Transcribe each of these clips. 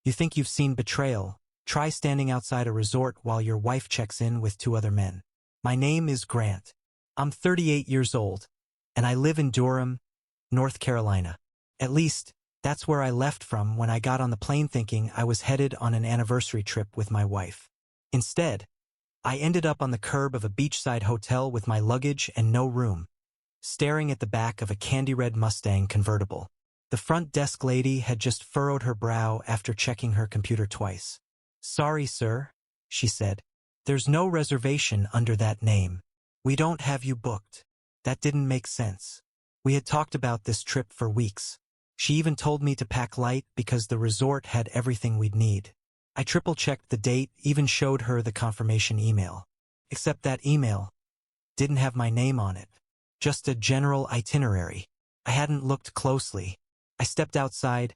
You think you've seen betrayal? Try standing outside a resort while your wife checks in with 2 other men. My name is Grant. I'm 38 years old, and I live in Durham, North Carolina. At least, that's where I left from when I got on the plane thinking I was headed on an anniversary trip with my wife. Instead, I ended up on the curb of a beachside hotel with my luggage and no room, staring at the back of a candy-red Mustang convertible. The front desk lady had just furrowed her brow after checking her computer twice. "Sorry, sir," she said. "There's no reservation under that name. We don't have you booked." That didn't make sense. We had talked about this trip for weeks. She even told me to pack light because the resort had everything we'd need. I triple-checked the date, even showed her the confirmation email. Except that email didn't have my name on it. Just a general itinerary. I hadn't looked closely. I stepped outside,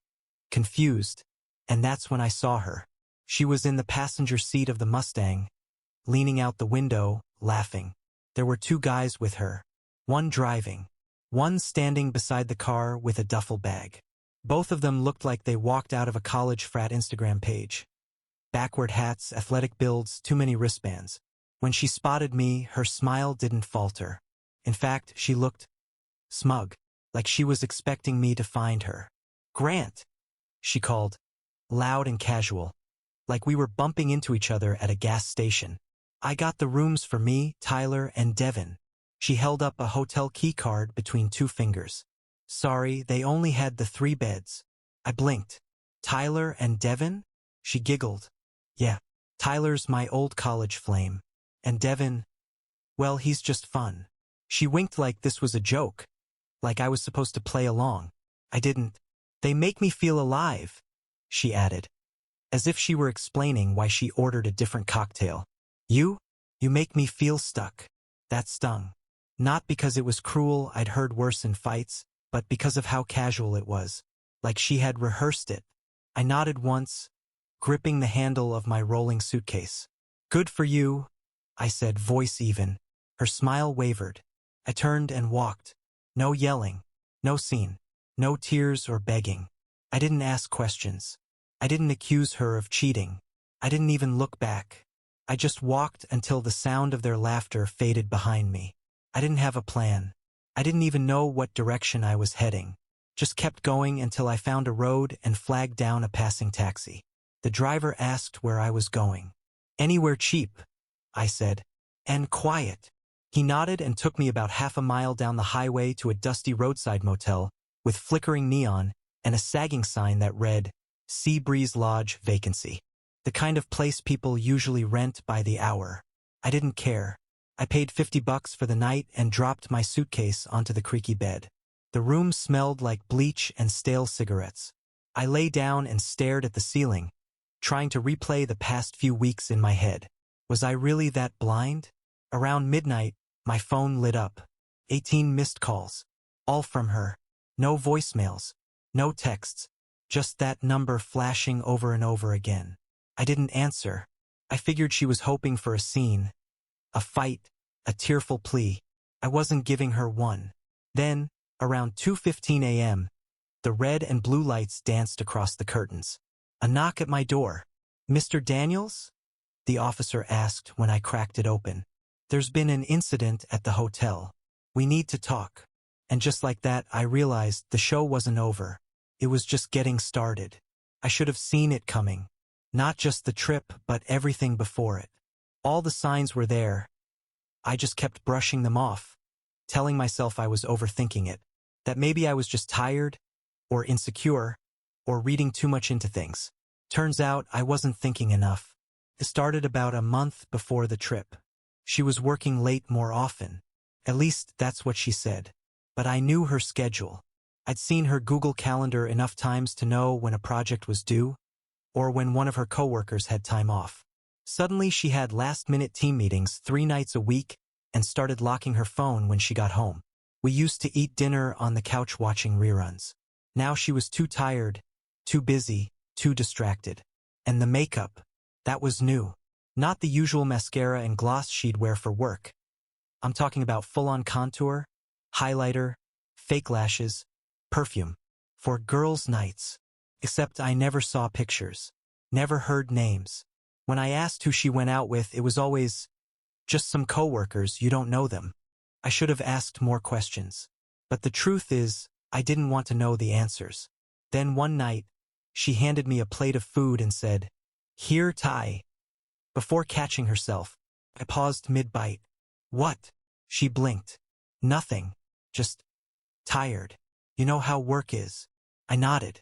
confused, and that's when I saw her. She was in the passenger seat of the Mustang, leaning out the window, laughing. There were 2 guys with her, one driving, one standing beside the car with a duffel bag. Both of them looked like they walked out of a college frat Instagram page. Backward hats, athletic builds, too many wristbands. When she spotted me, her smile didn't falter. In fact, she looked smug, like she was expecting me to find her. "Grant," she called, loud and casual, like we were bumping into each other at a gas station. "I got the rooms for me, Tyler, and Devin." She held up a hotel key card between 2 fingers. "Sorry, they only had the 3 beds." I blinked. "Tyler and Devin?" She giggled. "Yeah, Tyler's my old college flame. And Devin, well, he's just fun." She winked like this was a joke, like I was supposed to play along. I didn't. "They make me feel alive," she added, as if she were explaining why she ordered a different cocktail. You make me feel stuck." That stung. Not because it was cruel, I'd heard worse in fights, but because of how casual it was, like she had rehearsed it. I nodded once, gripping the handle of my rolling suitcase. "Good for you," I said, voice even. Her smile wavered. I turned and walked. No yelling, no scene, no tears or begging. I didn't ask questions. I didn't accuse her of cheating. I didn't even look back. I just walked until the sound of their laughter faded behind me. I didn't have a plan. I didn't even know what direction I was heading. Just kept going until I found a road and flagged down a passing taxi. The driver asked where I was going. "Anywhere cheap," I said, "and quiet." He nodded and took me about half a mile down the highway to a dusty roadside motel with flickering neon and a sagging sign that read, "Sea Breeze Lodge Vacancy." The kind of place people usually rent by the hour. I didn't care. I paid $50 for the night and dropped my suitcase onto the creaky bed. The room smelled like bleach and stale cigarettes. I lay down and stared at the ceiling, trying to replay the past few weeks in my head. Was I really that blind? Around midnight, my phone lit up. 18 missed calls. All from her. No voicemails. No texts. Just that number flashing over and over again. I didn't answer. I figured she was hoping for a scene. A fight. A tearful plea. I wasn't giving her one. Then, around 2:15 a.m., the red and blue lights danced across the curtains. A knock at my door. "Mr. Daniels?" the officer asked when I cracked it open. "There's been an incident at the hotel. We need to talk." And just like that, I realized the show wasn't over. It was just getting started. I should have seen it coming. Not just the trip, but everything before it. All the signs were there. I just kept brushing them off, telling myself I was overthinking it, that maybe I was just tired, or insecure, or reading too much into things. Turns out I wasn't thinking enough. It started about a month before the trip. She was working late more often. At least that's what she said. But I knew her schedule. I'd seen her Google Calendar enough times to know when a project was due, or when one of her coworkers had time off. Suddenly she had last-minute team meetings 3 nights a week and started locking her phone when she got home. We used to eat dinner on the couch watching reruns. Now she was too tired, too busy, too distracted. And the makeup, that was new. Not the usual mascara and gloss she'd wear for work. I'm talking about full-on contour, highlighter, fake lashes, perfume. For girls' nights. Except I never saw pictures. Never heard names. When I asked who she went out with, it was always, just some coworkers, you don't know them. I should have asked more questions. But the truth is, I didn't want to know the answers. Then one night, she handed me a plate of food and said, "Here, Ty." Before catching herself, I paused mid-bite. "What?" She blinked. "Nothing. Just tired. You know how work is." I nodded.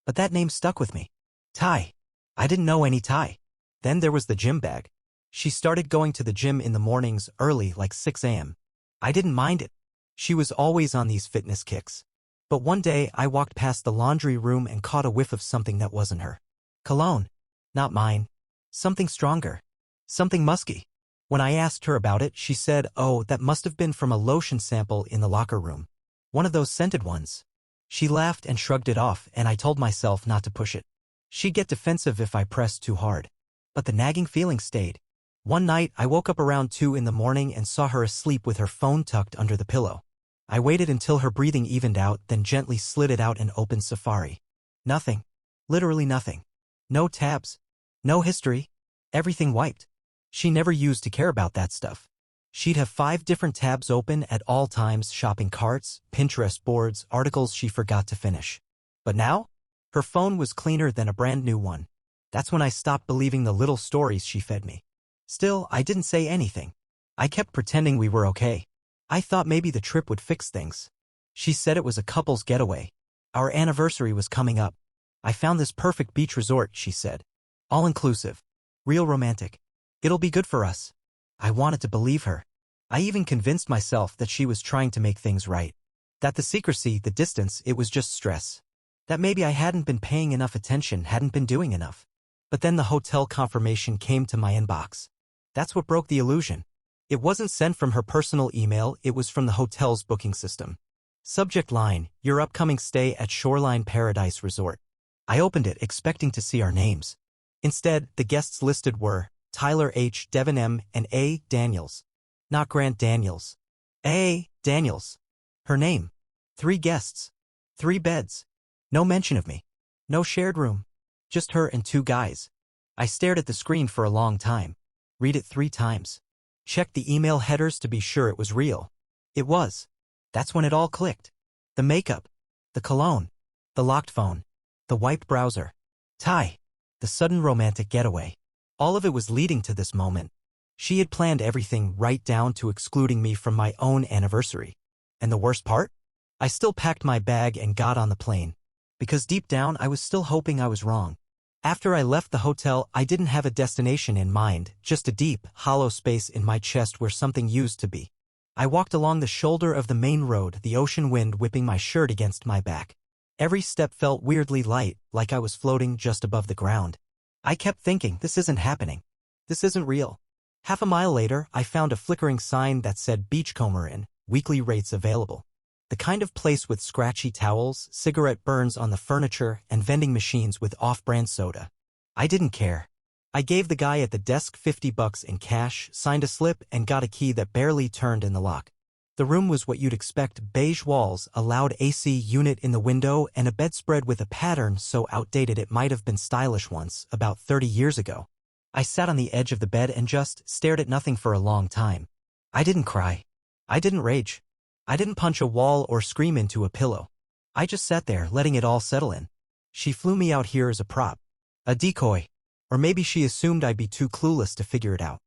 But that name stuck with me. Ty. I didn't know any Ty. Then there was the gym bag. She started going to the gym in the mornings early, like 6 a.m. I didn't mind it. She was always on these fitness kicks. But one day I walked past the laundry room and caught a whiff of something that wasn't her. Cologne. Not mine. Something stronger. Something musky. When I asked her about it, she said, "Oh, that must have been from a lotion sample in the locker room. One of those scented ones." She laughed and shrugged it off, and I told myself not to push it. She'd get defensive if I pressed too hard. But the nagging feeling stayed. One night, I woke up around 2 in the morning and saw her asleep with her phone tucked under the pillow. I waited until her breathing evened out, then gently slid it out and opened Safari. Nothing. Literally nothing. No tabs. No history. Everything wiped. She never used to care about that stuff. She'd have 5 different tabs open at all times, shopping carts, Pinterest boards, articles she forgot to finish. But now, her phone was cleaner than a brand new one. That's when I stopped believing the little stories she fed me. Still, I didn't say anything. I kept pretending we were okay. I thought maybe the trip would fix things. She said it was a couple's getaway. Our anniversary was coming up. "I found this perfect beach resort," she said. "All-inclusive. Real romantic. It'll be good for us." I wanted to believe her. I even convinced myself that she was trying to make things right. That the secrecy, the distance, it was just stress. That maybe I hadn't been paying enough attention, hadn't been doing enough. But then the hotel confirmation came to my inbox. That's what broke the illusion. It wasn't sent from her personal email, it was from the hotel's booking system. Subject line, "Your upcoming stay at Shoreline Paradise Resort." I opened it expecting to see our names. Instead, the guests listed were Tyler H., Devin M., and A. Daniels. Not Grant Daniels. A. Daniels. Her name. 3 guests. 3 beds. No mention of me. No shared room. Just her and 2 guys. I stared at the screen for a long time. Read it 3 times. Checked the email headers to be sure it was real. It was. That's when it all clicked. The makeup. The cologne. The locked phone. The wiped browser. Ty. The sudden romantic getaway. All of it was leading to this moment. She had planned everything right down to excluding me from my own anniversary. And the worst part? I still packed my bag and got on the plane. Because deep down I was still hoping I was wrong. After I left the hotel, I didn't have a destination in mind, just a deep, hollow space in my chest where something used to be. I walked along the shoulder of the main road, the ocean wind whipping my shirt against my back. Every step felt weirdly light, like I was floating just above the ground. I kept thinking, this isn't happening. This isn't real. Half a mile later, I found a flickering sign that said Beachcomber Inn, weekly rates available. The kind of place with scratchy towels, cigarette burns on the furniture, and vending machines with off-brand soda. I didn't care. I gave the guy at the desk $50 in cash, signed a slip, and got a key that barely turned in the lock. The room was what you'd expect: beige walls, a loud AC unit in the window, and a bedspread with a pattern so outdated it might have been stylish once, about 30 years ago. I sat on the edge of the bed and just stared at nothing for a long time. I didn't cry. I didn't rage. I didn't punch a wall or scream into a pillow. I just sat there, letting it all settle in. She flew me out here as a prop. A decoy. Or maybe she assumed I'd be too clueless to figure it out.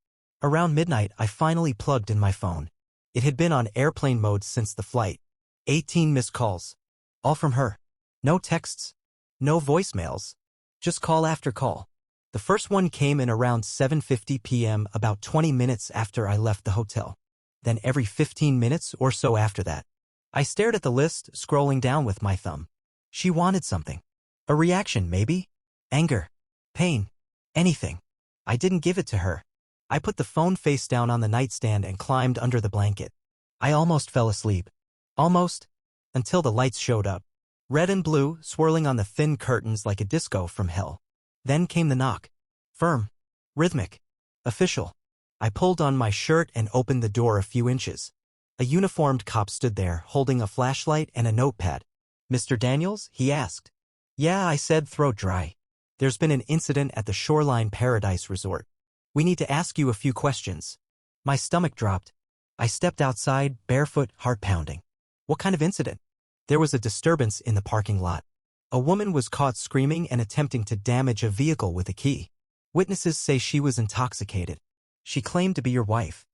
Around midnight, I finally plugged in my phone. It had been on airplane mode since the flight. 18 missed calls. All from her. No texts. No voicemails. Just call after call. The first one came in around 7:50 p.m., about 20 minutes after I left the hotel. Then every 15 minutes or so after that. I stared at the list, scrolling down with my thumb. She wanted something. A reaction, maybe? Anger. Pain. Anything. I didn't give it to her. I put the phone face down on the nightstand and climbed under the blanket. I almost fell asleep. Almost. Until the lights showed up. Red and blue, swirling on the thin curtains like a disco from hell. Then came the knock. Firm. Rhythmic. Official. I pulled on my shirt and opened the door a few inches. A uniformed cop stood there, holding a flashlight and a notepad. "Mr. Daniels?" he asked. "Yeah," I said, throat dry. There's been an incident at the Shoreline Paradise Resort. We need to ask you a few questions. My stomach dropped. I stepped outside, barefoot, heart pounding. What kind of incident? There was a disturbance in the parking lot. A woman was caught screaming and attempting to damage a vehicle with a key. Witnesses say she was intoxicated. She claimed to be your wife.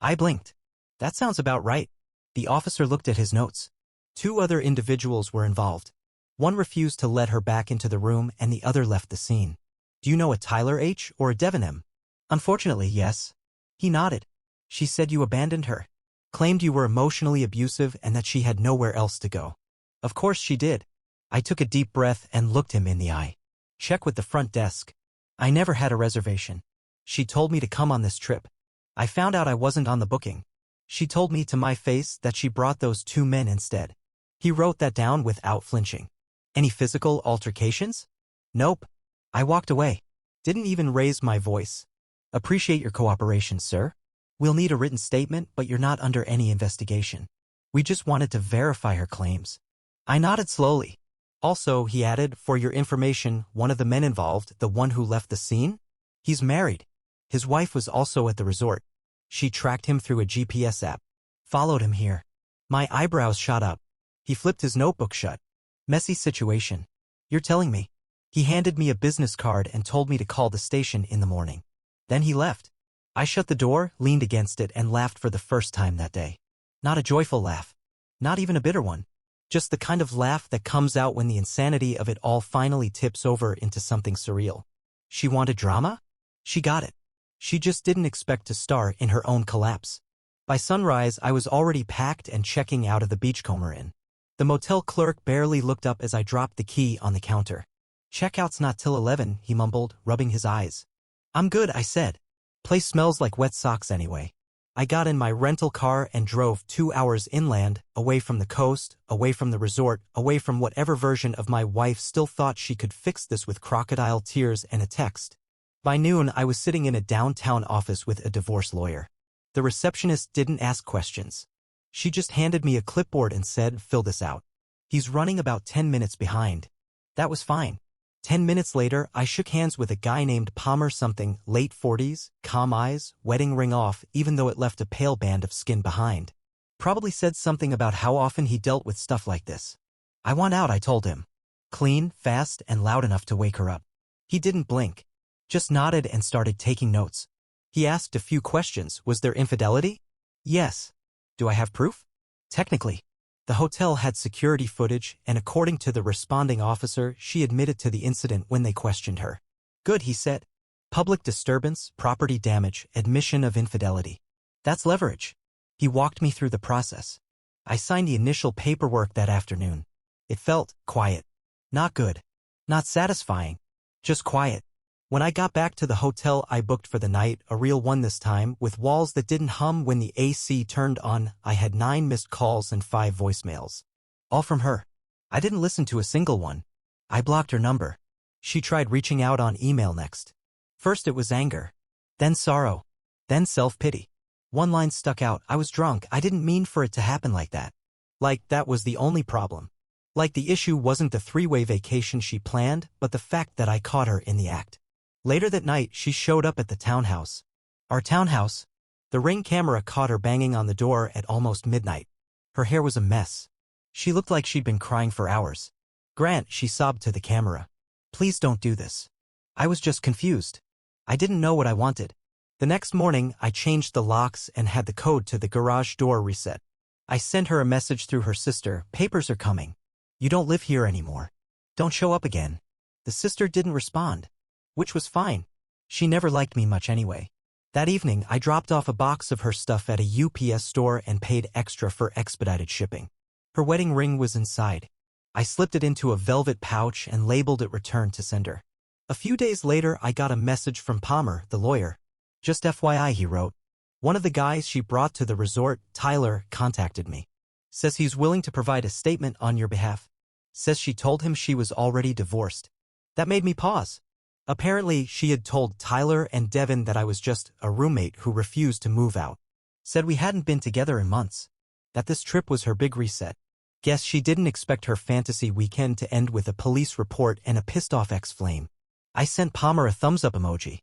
I blinked. That sounds about right. The officer looked at his notes. 2 other individuals were involved. One refused to let her back into the room and the other left the scene. Do you know a Tyler H. or a Devon M? Unfortunately, yes. He nodded. She said you abandoned her. Claimed you were emotionally abusive and that she had nowhere else to go. Of course she did. I took a deep breath and looked him in the eye. Check with the front desk. I never had a reservation. She told me to come on this trip. I found out I wasn't on the booking. She told me to my face that she brought those 2 men instead. He wrote that down without flinching. Any physical altercations? Nope. I walked away. Didn't even raise my voice. Appreciate your cooperation, sir. We'll need a written statement, but you're not under any investigation. We just wanted to verify her claims. I nodded slowly. Also, he added, for your information, one of the men involved, the one who left the scene? He's married. His wife was also at the resort. She tracked him through a GPS app. Followed him here. My eyebrows shot up. He flipped his notebook shut. Messy situation. You're telling me. He handed me a business card and told me to call the station in the morning. Then he left. I shut the door, leaned against it, and laughed for the first time that day. Not a joyful laugh. Not even a bitter one. Just the kind of laugh that comes out when the insanity of it all finally tips over into something surreal. She wanted drama? She got it. She just didn't expect to star in her own collapse. By sunrise, I was already packed and checking out of the Beachcomber Inn. The motel clerk barely looked up as I dropped the key on the counter. Checkout's not till 11, he mumbled, rubbing his eyes. I'm good, I said. Place smells like wet socks anyway. I got in my rental car and drove 2 hours inland, away from the coast, away from the resort, away from whatever version of my wife still thought she could fix this with crocodile tears and a text. By noon, I was sitting in a downtown office with a divorce lawyer. The receptionist didn't ask questions. She just handed me a clipboard and said, fill this out. He's running about 10 minutes behind. That was fine. 10 minutes later, I shook hands with a guy named Palmer something, late 40s, calm eyes, wedding ring off, even though it left a pale band of skin behind. Probably said something about how often he dealt with stuff like this. I want out, I told him. Clean, fast, and loud enough to wake her up. He didn't blink. Just nodded and started taking notes. He asked a few questions. Was there infidelity? Yes. Do I have proof? Technically. The hotel had security footage, and according to the responding officer, she admitted to the incident when they questioned her. Good, he said. Public disturbance, property damage, admission of infidelity. That's leverage. He walked me through the process. I signed the initial paperwork that afternoon. It felt quiet. Not good. Not satisfying. Just quiet. When I got back to the hotel I booked for the night, a real one this time, with walls that didn't hum when the AC turned on, I had 9 missed calls and 5 voicemails. All from her. I didn't listen to a single one. I blocked her number. She tried reaching out on email next. First it was anger. Then sorrow. Then self-pity. One line stuck out. I was drunk. I didn't mean for it to happen like that. Like that was the only problem. Like the issue wasn't the 3-way vacation she planned, but the fact that I caught her in the act. Later that night, she showed up at the townhouse. Our townhouse. The Ring camera caught her banging on the door at almost midnight. Her hair was a mess. She looked like she'd been crying for hours. Grant, she sobbed to the camera. Please don't do this. I was just confused. I didn't know what I wanted. The next morning, I changed the locks and had the code to the garage door reset. I sent her a message through her sister. Papers are coming. You don't live here anymore. Don't show up again. The sister didn't respond. Which was fine. She never liked me much anyway. That evening, I dropped off a box of her stuff at a UPS store and paid extra for expedited shipping. Her wedding ring was inside. I slipped it into a velvet pouch and labeled it return to sender. A few days later, I got a message from Palmer, the lawyer. Just FYI, he wrote. One of the guys she brought to the resort, Tyler, contacted me. Says he's willing to provide a statement on your behalf. Says she told him she was already divorced. That made me pause. Apparently, she had told Tyler and Devon that I was just a roommate who refused to move out. Said we hadn't been together in months. That this trip was her big reset. Guess she didn't expect her fantasy weekend to end with a police report and a pissed-off ex-flame. I sent Palmer a thumbs-up emoji.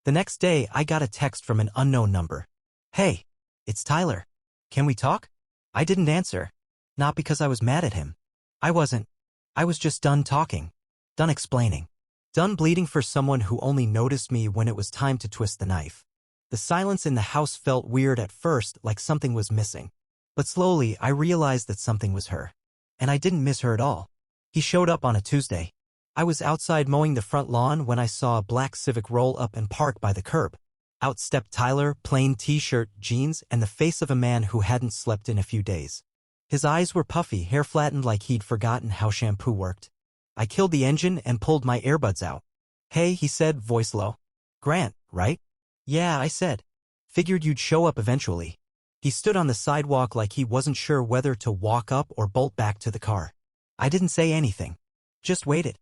The next day, I got a text from an unknown number. Hey, it's Tyler. Can we talk? I didn't answer. Not because I was mad at him. I wasn't. I was just done talking. Done explaining. Done bleeding for someone who only noticed me when it was time to twist the knife. The silence in the house felt weird at first, like something was missing. But slowly, I realized that something was her. And I didn't miss her at all. He showed up on a Tuesday. I was outside mowing the front lawn when I saw a black Civic roll up and park by the curb. Out stepped Tyler, plain t-shirt, jeans, and the face of a man who hadn't slept in a few days. His eyes were puffy, hair flattened like he'd forgotten how shampoo worked. I killed the engine and pulled my earbuds out. Hey, he said, voice low. Grant, right? Yeah, I said. Figured you'd show up eventually. He stood on the sidewalk like he wasn't sure whether to walk up or bolt back to the car. I didn't say anything. Just waited.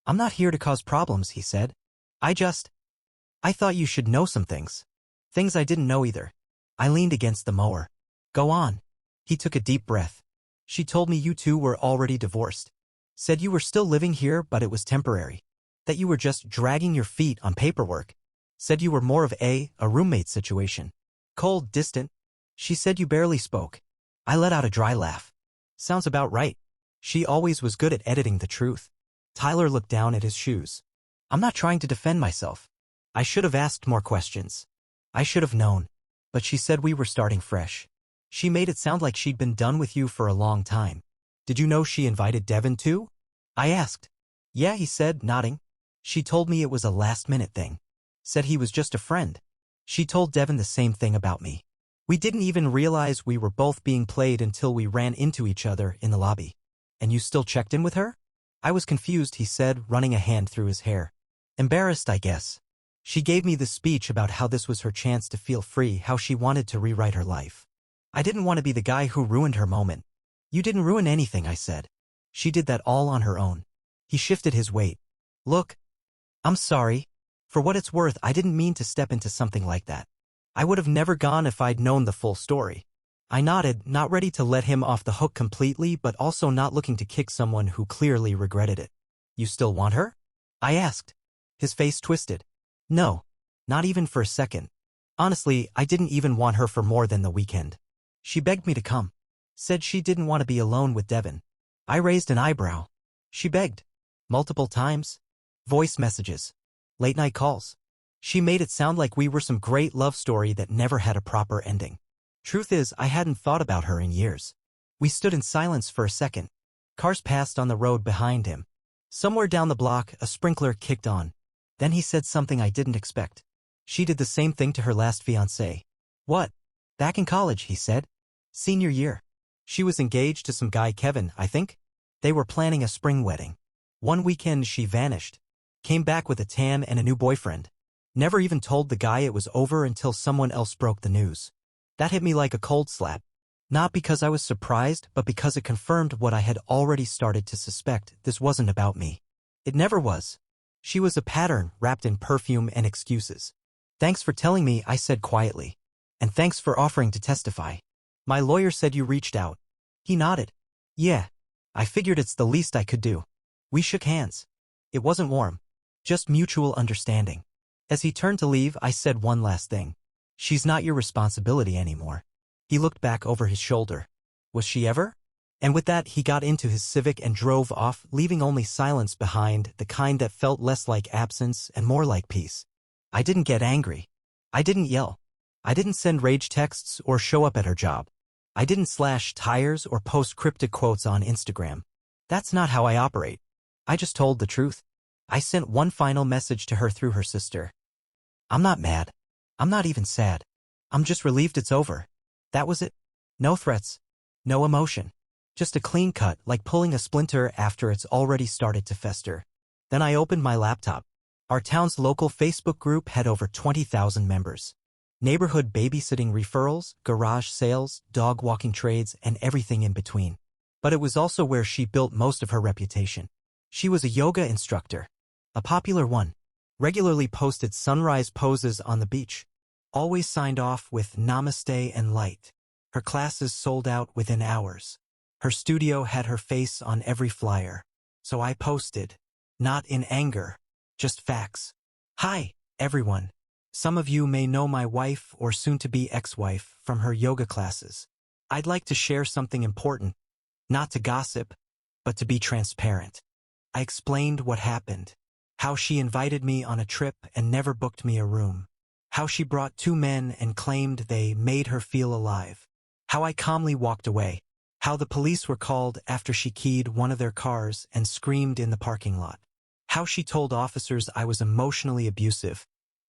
I'm not here to cause problems, he said. I thought you should know some things. Things I didn't know either. I leaned against the mower. Go on. He took a deep breath. She told me you two were already divorced. Said you were still living here, but it was temporary. That you were just dragging your feet on paperwork. Said you were more of a roommate situation. Cold, distant. She said you barely spoke. I let out a dry laugh. Sounds about right. She always was good at editing the truth. Tyler looked down at his shoes. I'm not trying to defend myself. I should have asked more questions. I should have known. But she said we were starting fresh. She made it sound like she'd been done with you for a long time. Did you know she invited Devin too? I asked. Yeah, he said, nodding. She told me it was a last-minute thing. Said he was just a friend. She told Devin the same thing about me. We didn't even realize we were both being played until we ran into each other in the lobby. And you still checked in with her? I was confused, he said, running a hand through his hair. Embarrassed, I guess. She gave me the speech about how this was her chance to feel free, how she wanted to rewrite her life. I didn't want to be the guy who ruined her moment. You didn't ruin anything, I said. She did that all on her own. He shifted his weight. Look, I'm sorry. For what it's worth, I didn't mean to step into something like that. I would have never gone if I'd known the full story. I nodded, not ready to let him off the hook completely, but also not looking to kick someone who clearly regretted it. You still want her? I asked. His face twisted. No, not even for a second. Honestly, I didn't even want her for more than the weekend. She begged me to come. Said she didn't want to be alone with Devin. I raised an eyebrow. She begged. Multiple times. Voice messages. Late-night calls. She made it sound like we were some great love story that never had a proper ending. Truth is, I hadn't thought about her in years. We stood in silence for a second. Cars passed on the road behind him. Somewhere down the block, a sprinkler kicked on. Then he said something I didn't expect. She did the same thing to her last fiancé. What? Back in college, he said. Senior year. She was engaged to some guy, Kevin, I think. They were planning a spring wedding. One weekend she vanished. Came back with a tan and a new boyfriend. Never even told the guy it was over until someone else broke the news. That hit me like a cold slap. Not because I was surprised, but because it confirmed what I had already started to suspect. This wasn't about me. It never was. She was a pattern wrapped in perfume and excuses. Thanks for telling me, I said quietly. And thanks for offering to testify. My lawyer said you reached out. He nodded. Yeah. I figured it's the least I could do. We shook hands. It wasn't warm. Just mutual understanding. As he turned to leave, I said one last thing. She's not your responsibility anymore. He looked back over his shoulder. Was she ever? And with that, he got into his Civic and drove off, leaving only silence behind, the kind that felt less like absence and more like peace. I didn't get angry. I didn't yell. I didn't send rage texts or show up at her job. I didn't slash tires or post cryptic quotes on Instagram. That's not how I operate. I just told the truth. I sent one final message to her through her sister. I'm not mad. I'm not even sad. I'm just relieved it's over. That was it. No threats. No emotion. Just a clean cut, like pulling a splinter after it's already started to fester. Then I opened my laptop. Our town's local Facebook group had over 20,000 members. Neighborhood babysitting referrals, garage sales, dog walking trades, and everything in between. But it was also where she built most of her reputation. She was a yoga instructor. A popular one. Regularly posted sunrise poses on the beach. Always signed off with namaste and light. Her classes sold out within hours. Her studio had her face on every flyer. So I posted, not in anger, just facts. Hi, everyone. Some of you may know my wife or soon-to-be ex-wife from her yoga classes. I'd like to share something important, not to gossip, but to be transparent. I explained what happened, how she invited me on a trip and never booked me a room, how she brought two men and claimed they made her feel alive, how I calmly walked away, how the police were called after she keyed one of their cars and screamed in the parking lot, how she told officers I was emotionally abusive,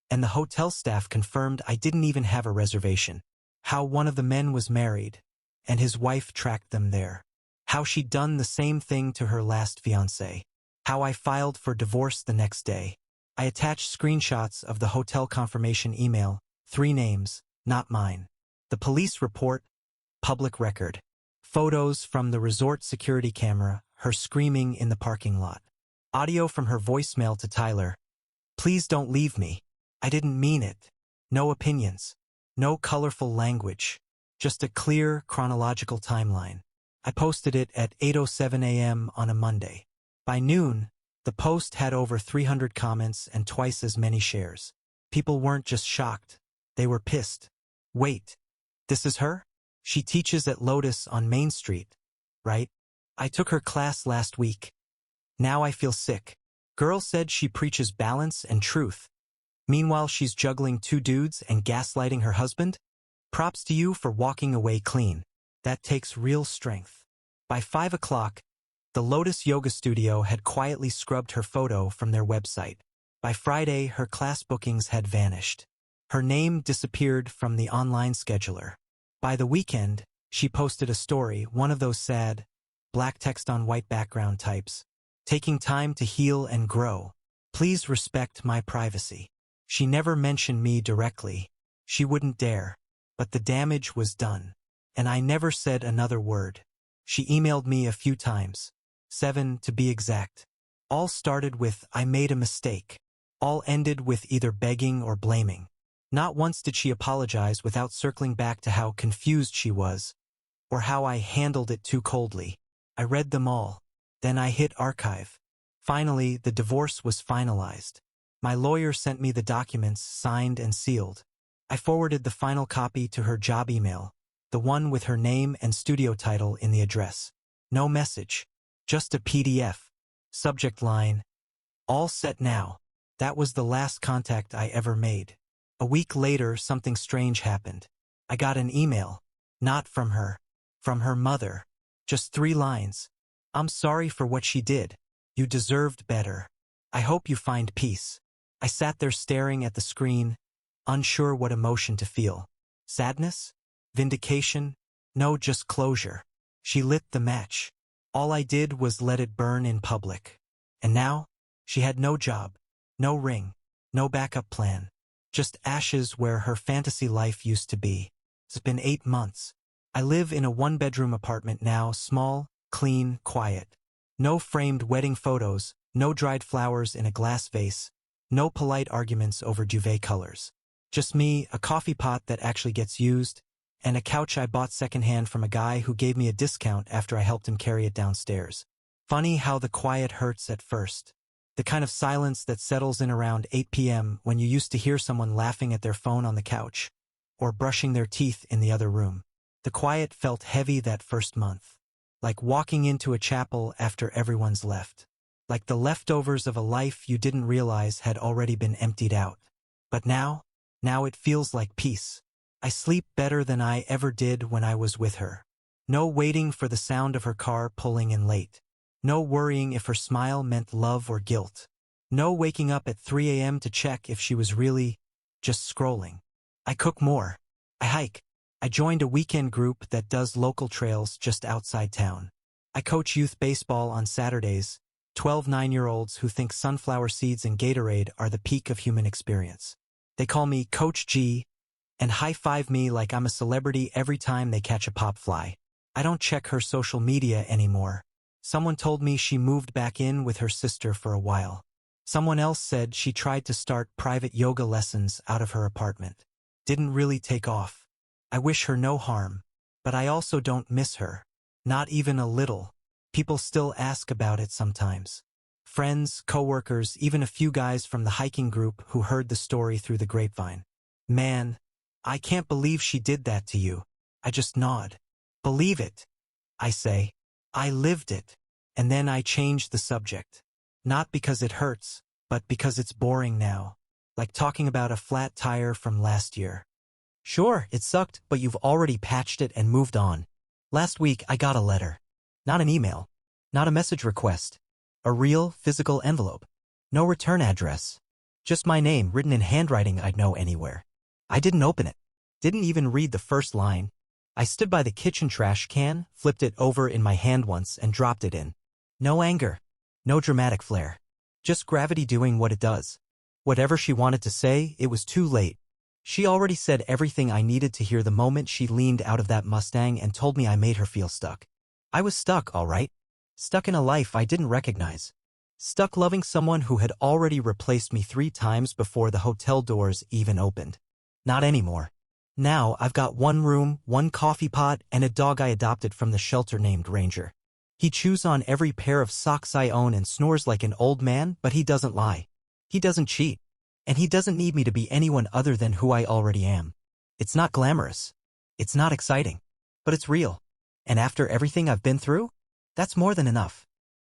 and the hotel staff confirmed I didn't even have a reservation, how one of the men was married, and his wife tracked them there, how she'd done the same thing to her last fiancé, how I filed for divorce the next day. I attached screenshots of the hotel confirmation email, 3 names, not mine. The police report, public record. Photos from the resort security camera, her screaming in the parking lot. Audio from her voicemail to Tyler. Please don't leave me. I didn't mean it. No opinions. No colorful language. Just a clear, chronological timeline. I posted it at 8:07 a.m. on a Monday. By noon, the post had over 300 comments and twice as many shares. People weren't just shocked. They were pissed. Wait. This is her? She teaches at Lotus on Main Street, right? I took her class last week. Now I feel sick. Girl said she preaches balance and truth. Meanwhile, she's juggling 2 dudes and gaslighting her husband? Props to you for walking away clean. That takes real strength. By 5 o'clock, the Lotus Yoga Studio had quietly scrubbed her photo from their website. By Friday, her class bookings had vanished. Her name disappeared from the online scheduler. By the weekend, she posted a story, one of those sad, black text on white background types. Taking time to heal and grow. Please respect my privacy. She never mentioned me directly. She wouldn't dare. But the damage was done. And I never said another word. She emailed me a few times. 7 to be exact. All started with, I made a mistake. All ended with either begging or blaming. Not once did she apologize without circling back to how confused she was, or how I handled it too coldly. I read them all. Then I hit archive. Finally, the divorce was finalized. My lawyer sent me the documents signed and sealed. I forwarded the final copy to her job email, the one with her name and studio title in the address. No message. Just a PDF. Subject line. All set now. That was the last contact I ever made. A week later, something strange happened. I got an email. Not from her. From her mother. Just 3 lines. I'm sorry for what she did. You deserved better. I hope you find peace. I sat there staring at the screen, unsure what emotion to feel. Sadness? Vindication? No, just closure. She lit the match. All I did was let it burn in public. And now? She had no job, no ring, no backup plan. Just ashes where her fantasy life used to be. It's been 8 months. I live in a 1-bedroom apartment now, small, clean, quiet. No framed wedding photos, no dried flowers in a glass vase, no polite arguments over duvet colors. Just me, a coffee pot that actually gets used, and a couch I bought secondhand from a guy who gave me a discount after I helped him carry it downstairs. Funny how the quiet hurts at first. The kind of silence that settles in around 8 p.m. when you used to hear someone laughing at their phone on the couch, or brushing their teeth in the other room. The quiet felt heavy that first month. Like walking into a chapel after everyone's left. Like the leftovers of a life you didn't realize had already been emptied out. But now it feels like peace. I sleep better than I ever did when I was with her. No waiting for the sound of her car pulling in late. No worrying if her smile meant love or guilt. No waking up at 3 a.m. to check if she was really just scrolling. I cook more. I hike. I joined a weekend group that does local trails just outside town. I coach youth baseball on Saturdays, 12 9-year-olds who think sunflower seeds and Gatorade are the peak of human experience. They call me Coach G and high-five me like I'm a celebrity every time they catch a pop fly. I don't check her social media anymore. Someone told me she moved back in with her sister for a while. Someone else said she tried to start private yoga lessons out of her apartment. Didn't really take off. I wish her no harm, but I also don't miss her. Not even a little. People still ask about it sometimes. Friends, coworkers, even a few guys from the hiking group who heard the story through the grapevine. Man, I can't believe she did that to you. I just nod. Believe it. I say. I lived it. And then I changed the subject. Not because it hurts, but because it's boring now. Like talking about a flat tire from last year. Sure, it sucked, but you've already patched it and moved on. Last week, I got a letter. Not an email. Not a message request. A real, physical envelope. No return address. Just my name written in handwriting I'd know anywhere. I didn't open it. Didn't even read the first line. I stood by the kitchen trash can, flipped it over in my hand once, and dropped it in. No anger. No dramatic flair. Just gravity doing what it does. Whatever she wanted to say, it was too late. She already said everything I needed to hear the moment she leaned out of that Mustang and told me I made her feel stuck. I was stuck, all right. Stuck in a life I didn't recognize. Stuck loving someone who had already replaced me 3 times before the hotel doors even opened. Not anymore. Now I've got 1 room, 1 coffee pot, and a dog I adopted from the shelter named Ranger. He chews on every pair of socks I own and snores like an old man, but he doesn't lie. He doesn't cheat. And he doesn't need me to be anyone other than who I already am. It's not glamorous. It's not exciting. But it's real. And after everything I've been through, that's more than enough.